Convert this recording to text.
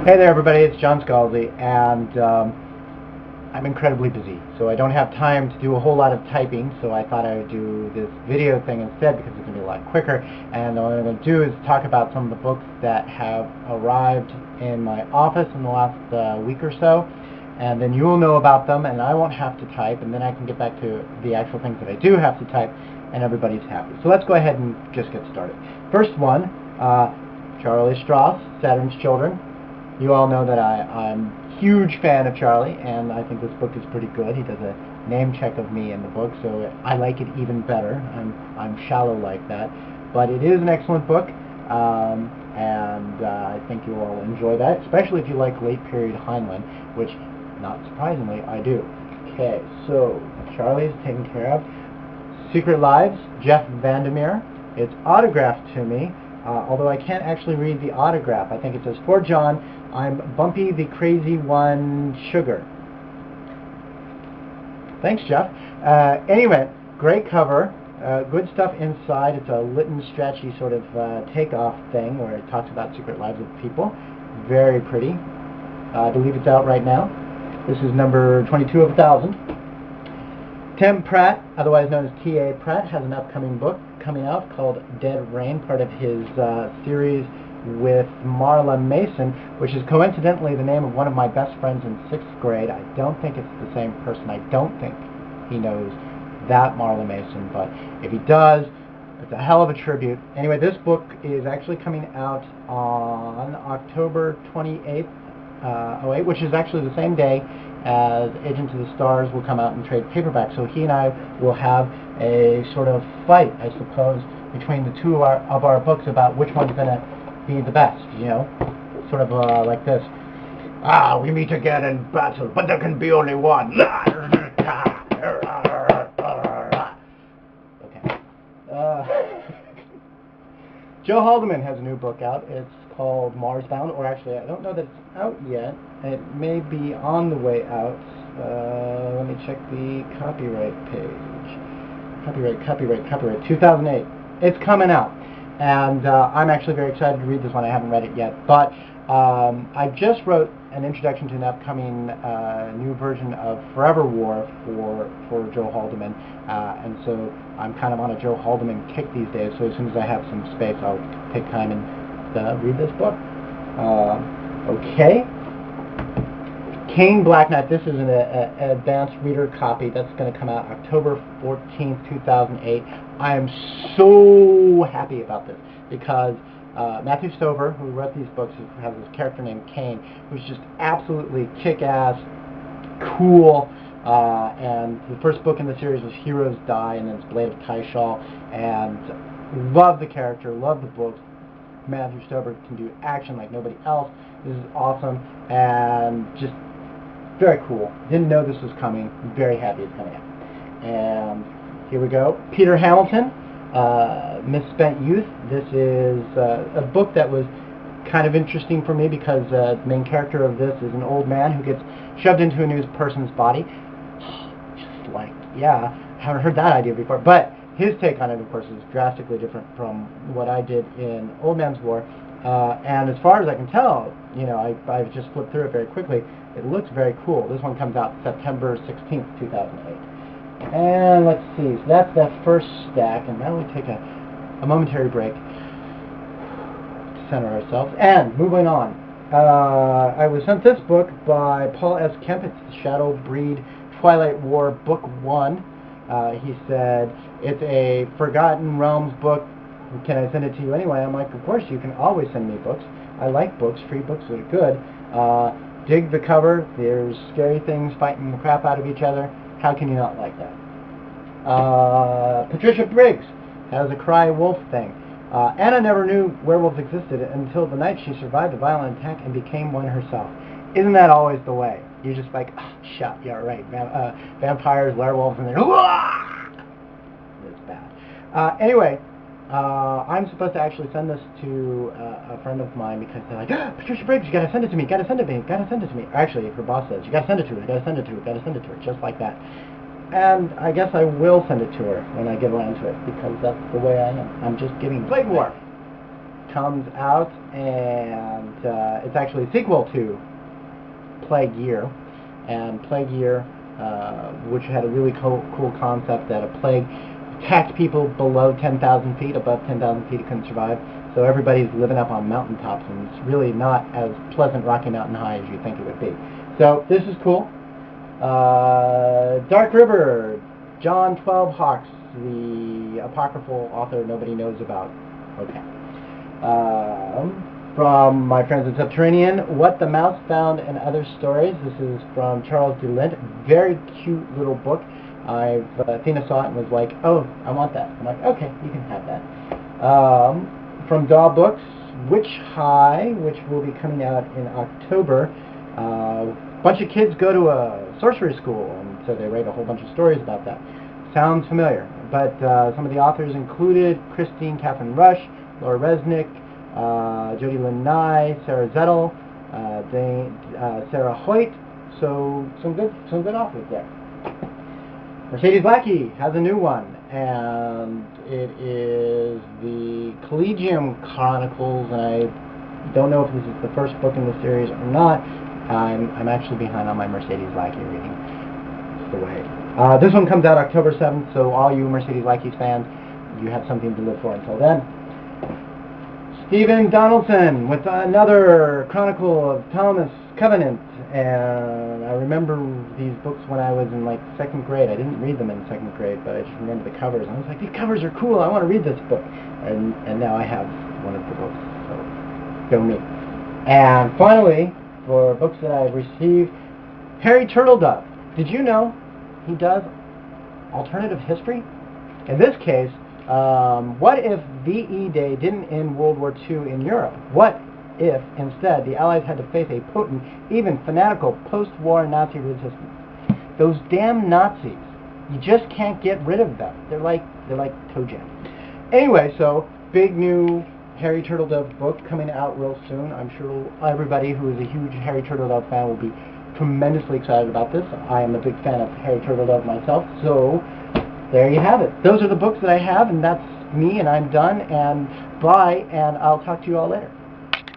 Hey there everybody, it's John Scalzi, and I'm incredibly busy, so I don't have time to do a whole lot of typing, so I thought I would do this video thing instead because it's going to be a lot quicker. And what I'm going to do is talk about some of the books that have arrived in my office in the last week or so, and then you will know about them and I won't have to type, and then I can get back to the actual things that I do have to type, and everybody's happy. So let's go ahead and just get started. First one, Charlie Stross, Saturn's Children. You all know that I'm a huge fan of Charlie, and I think this book is pretty good. He does a name check of me in the book, so I like it even better. I'm shallow like that, but it is an excellent book, and I think you all enjoy that, especially if you like late period Heinlein, which, not surprisingly, I do. Okay, so Charlie's taken care of. Secret Lives, Jeff Vandermeer. It's autographed to me. Although I can't actually read the autograph. I think it says, "For John, I'm Bumpy the Crazy One Sugar." Thanks, Jeff. Anyway, great cover. Good stuff inside. It's a Lytton Strachey sort of takeoff thing where it talks about secret lives of people. Very pretty. I believe it's out right now. This is number 22 of 1,000. Tim Pratt, otherwise known as T.A. Pratt, has an upcoming book coming out called Dead Rain, part of his series with Marla Mason, which is coincidentally the name of one of my best friends in 6th grade. I don't think it's the same person. I don't think he knows that Marla Mason, but if he does, it's a hell of a tribute. Anyway, this book is actually coming out on October 28th, 08, which is actually the same day as Agents of the Stars will come out and trade paperback. So he and I will have a sort of fight, I suppose, between the two of our books about which one's going to be the best, you know? Sort of like this. We meet again in battle, but there can be only one. Okay. Joe Haldeman has a new book out. It's called Marsbound, or actually, I don't know that it's out yet. It may be on the way out. Let me check the copyright page. Copyright. 2008. It's coming out, and I'm actually very excited to read this one. I haven't read it yet, but I just wrote an introduction to an upcoming new version of Forever War for Joe Haldeman, and so I'm kind of on a Joe Haldeman kick these days. So as soon as I have some space, I'll take time and read this book. Okay. Kane Black Knight. This is an advanced reader copy that's going to come out October 14th, 2008. I am so happy about this because Matthew Stover, who wrote these books, has this character named Kane, who's just absolutely kick-ass, cool, and the first book in the series was Heroes Die, and then it's Blade of Tyshal, and love the character, love the books. Matthew Stover can do action like nobody else. This is awesome, and just very cool. Didn't know this was coming. Very happy it's coming out. And here we go. Peter Hamilton, Misspent Youth. This is a book that was kind of interesting for me because the main character of this is an old man who gets shoved into a new person's body. Just like, yeah, haven't heard that idea before. But his take on it, of course, is drastically different from what I did in Old Man's War. And as far as I can tell, you know, I've just flipped through it very quickly. It looks very cool. This one comes out September 16th, 2008. And let's see, so that's that first stack, and now we take a momentary break to center ourselves. And moving on, I was sent this book by Paul S. Kemp. It's the Shadow Breed Twilight War Book 1. He said, it's a Forgotten Realms book. Can I send it to you anyway? I'm like, of course, you can always send me books. I like books. Free books are good. Dig the cover. There's scary things fighting the crap out of each other. How can you not like that? Patricia Briggs has a cry wolf thing. Anna never knew werewolves existed until the night she survived a violent attack and became one herself. Isn't that always the way? You're just like, shut, yeah, right. Vampires, werewolves, and they're, it's bad. Anyway, I'm supposed to actually send this to a friend of mine because they're like, Patricia Briggs, you gotta send it to me, gotta send it to me, gotta send it to me. Actually, her boss says, you gotta send it to her, gotta send it to her, gotta send it to her, just like that. And I guess I will send it to her when I get around to it because that's the way I am. I'm just giving. Blade War. comes out, and it's actually a sequel to Plague Year. And Plague Year, which had a really cool concept that a plague attacked people below 10,000 feet. Above 10,000 feet, it couldn't survive. So everybody's living up on mountaintops, and it's really not as pleasant Rocky Mountain High as you think it would be. So this is cool. Dark River, John 12 Hawks, the apocryphal author nobody knows about. Okay. From my friends at Subterranean, What the Mouse Found and Other Stories. This is from Charles DeLint. Very cute little book. Athena saw it and was like, oh, I want that. I'm like, okay, you can have that. From Daw Books, Witch High, which will be coming out in October. A bunch of kids go to a sorcery school, and so they write a whole bunch of stories about that. Sounds familiar, but some of the authors included Christine Catherine Rush, Laura Resnick, Jody Lynn Nye, Sarah Zettel, Sarah Hoyt. So some good authors there. Mercedes Lackey has a new one, and it is the Collegium Chronicles, and I don't know if this is the first book in the series or not. I'm actually behind on my Mercedes Lackey reading. It's the way. This one comes out October 7th, so all you Mercedes Lackey fans, you have something to live for until then. Stephen Donaldson with another Chronicle of Thomas Covenant, and I remember these books when I was in like 2nd grade. I didn't read them in 2nd grade, but I just remember the covers. I was like, these covers are cool. I want to read this book, and now I have one of the books. So go me. And finally, for books that I've received, Harry Turtledove. Did you know he does alternative history? In this case, what if VE Day didn't end World War II in Europe? What if, instead, the Allies had to face a potent, even fanatical, post-war Nazi resistance? Those damn Nazis. You just can't get rid of them. They're like toe jam. Anyway, so, big new Harry Turtledove book coming out real soon. I'm sure everybody who is a huge Harry Turtledove fan will be tremendously excited about this. I am a big fan of Harry Turtledove myself, so there you have it. Those are the books that I have, and that's me, and I'm done, and bye, and I'll talk to you all later.